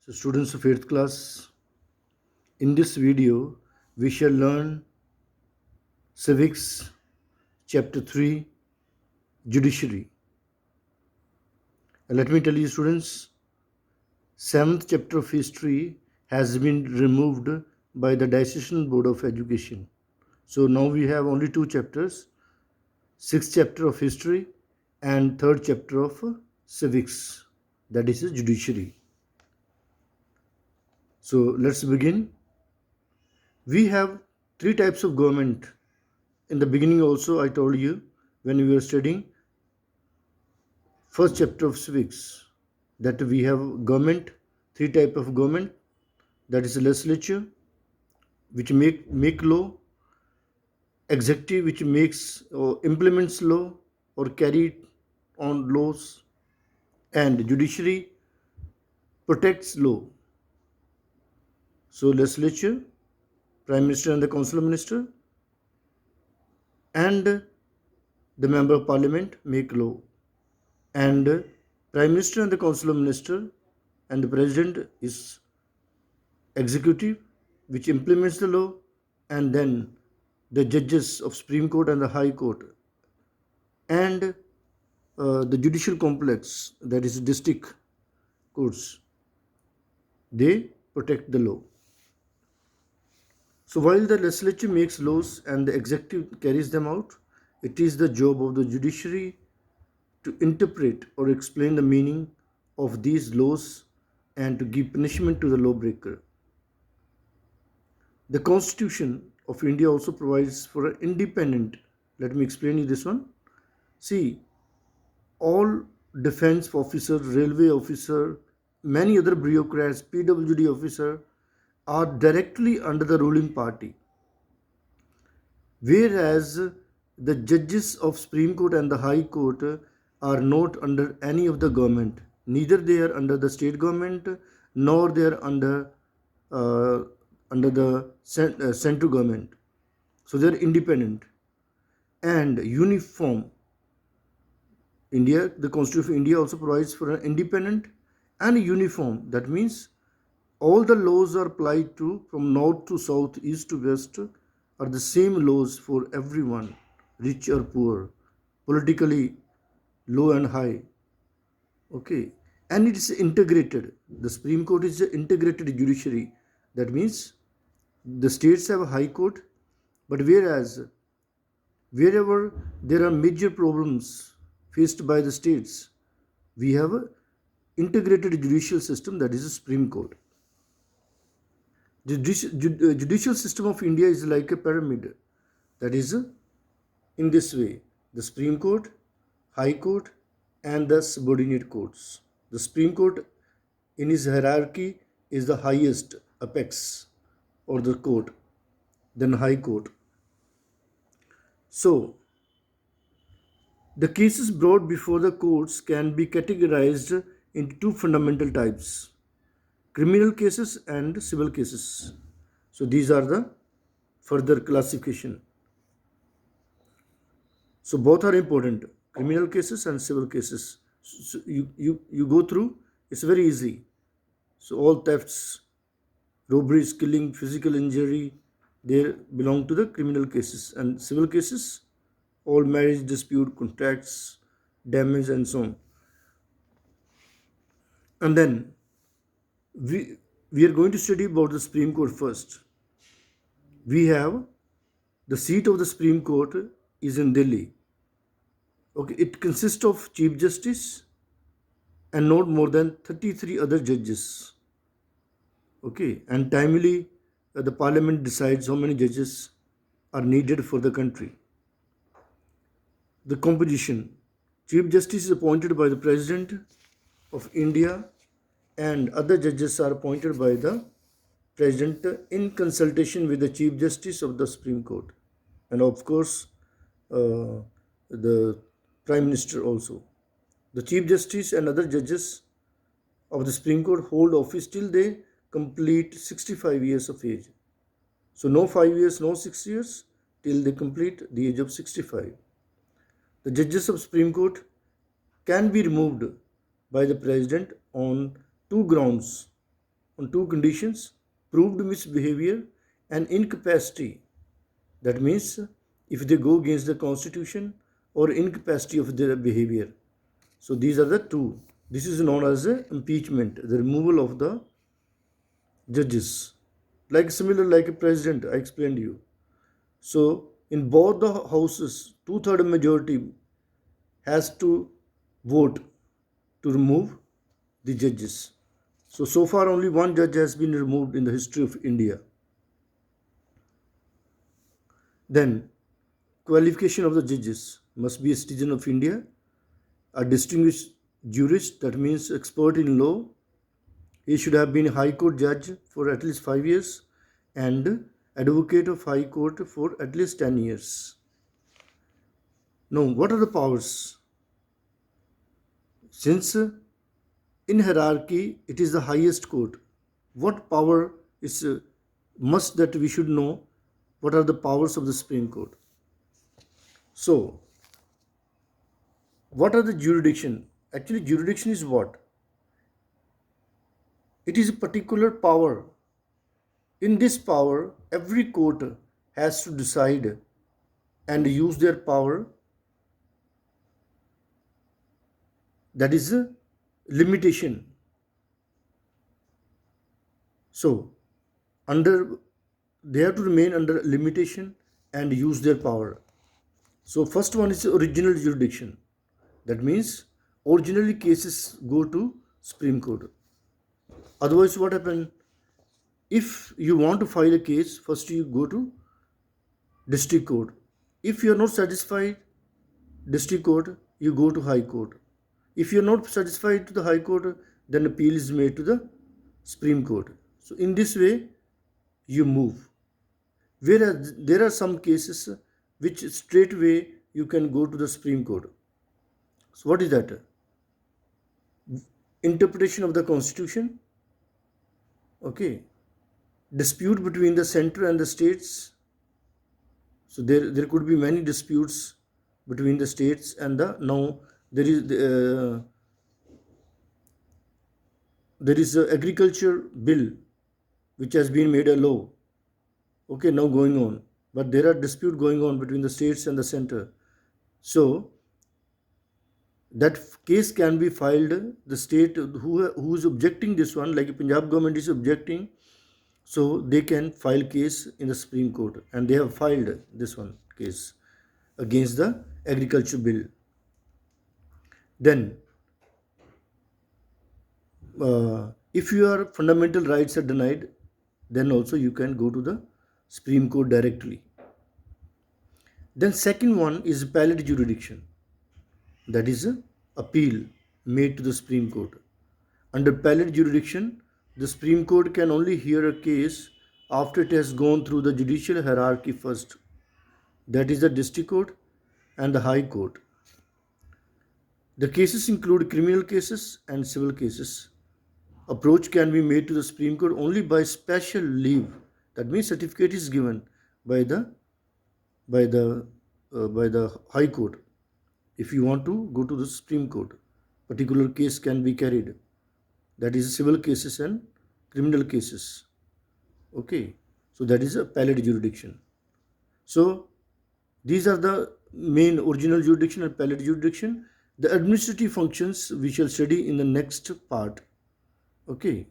So students of 8th class, in this video we shall learn civics chapter 3 judiciary. And let me tell you students, 7th chapter of history has been removed by the Decision Board of Education. So now we have only two chapters, 6th chapter of history and 3rd chapter of civics, that is judiciary. So let's begin. We have three types of government. In the beginning also I told you when we were studying first chapter of civics that we have government, three type of government, that is legislature which make law, executive which makes or implements law or carry on laws, and judiciary protects law. So legislature, prime minister and the council of minister, and the member of parliament make law, and prime minister and the council of minister and the president is executive which implements the law, and then the judges of supreme court and the high court, and the judicial complex, that is district courts, they protect the law. So while the legislature makes laws and the executive carries them out, it is the job of the judiciary to interpret or explain the meaning of these laws and to give punishment to the lawbreaker. The Constitution of India also provides for an independent, let me explain you this one. See, all defense officer, railway officer, many other bureaucrats, PWD officer are directly under the ruling party. Whereas the judges of Supreme Court and the High Court are not under any of the government. Neither they are under the state government, nor they are uh, under the central government. So they are independent and uniform. India, the Constitution of India also provides for an independent and uniform. That means all the laws are applied to from north to south, east to west, are the same laws for everyone, rich or poor, politically low and high. Okay, and it is integrated. The Supreme Court is an integrated judiciary. That means the states have a high court, but wherever there are major problems faced by the states, we have a integrated judicial system, that is the Supreme Court. The judicial system of India is like a pyramid. That is in this way: the Supreme Court, High Court, and the subordinate courts. The Supreme Court, in its hierarchy, is the highest apex or the court, then High Court. So, the cases brought before the courts can be categorized into two fundamental types: criminal cases and civil cases. So these are the further classification. So both are important, criminal cases and civil cases. So you go through, it's very easy. So all thefts, robberies, killing, physical injury, they belong to the criminal cases, and civil cases, all marriage dispute, contracts, damage, and so on. And then we are going to study about the Supreme Court first. We have the seat of the Supreme Court is in Delhi. Okay, it consists of Chief Justice and not more than 33 other judges. Okay, and timely the Parliament decides how many judges are needed for the country. The composition: Chief Justice is appointed by the President of India, and other judges are appointed by the President in consultation with the Chief Justice of the Supreme Court, and of course, the Prime Minister also. The Chief Justice and other judges of the Supreme Court hold office till they complete 65 years of age. So, no 5 years, no 6 years, till they complete the age of 65. The judges of Supreme Court can be removed by the President on two grounds. on two conditions: proved misbehavior and incapacity. That means if they go against the constitution or incapacity of their behavior. So these are the two. This is known as impeachment, the removal of the judges. Like similar like a president, I explained you. So in both the houses, two-third majority has to vote to remove the judges. So far only one judge has been removed in the history of India. Then, qualification of the judges: must be a citizen of India, a distinguished jurist, that means expert in law. He should have been a High Court judge for at least 5 years and advocate of High Court for at least 10 years. Now, what are the powers? Since in hierarchy it is the highest court, what power is must that we should know what are the powers of the Supreme Court. So, what are the jurisdiction? Actually, jurisdiction is what? It is a particular power. In this power, every court has to decide and use their power. That is a limitation. So, they have to remain under limitation and use their power. So, first one is original jurisdiction. That means originally cases go to Supreme Court. Otherwise, what happens? If you want to file a case, first you go to district court. If you are not satisfied district court, you go to High Court. If you are not satisfied to the High Court, then appeal is made to the Supreme Court. So in this way, you move. Whereas there are some cases which straight away you can go to the Supreme Court. So what is that? Interpretation of the Constitution. Okay. Dispute between the center and the states. So there could be many disputes between the states and now there is a agriculture bill which has been made a law. Okay, now going on, but there are dispute going on between the states and the center. So that case can be filed. The state who is objecting this one, like Punjab government is objecting, so they can file case in the Supreme Court, and they have filed this one case against the agriculture bill. Then, if your fundamental rights are denied, then also you can go to the Supreme Court directly. Then second one is appellate jurisdiction. That is a appeal made to the Supreme Court. Under appellate jurisdiction, the Supreme Court can only hear a case after it has gone through the judicial hierarchy first. That is the district court and the High Court. The cases include criminal cases and civil cases. Approach can be made to the Supreme Court only by special leave. That means certificate is given by the High Court. If you want to go to the Supreme Court, particular case can be carried. That is civil cases and criminal cases. Okay, so that is appellate jurisdiction. So these are the main original jurisdiction and appellate jurisdiction. The administrative functions we shall study in the next part. Okay.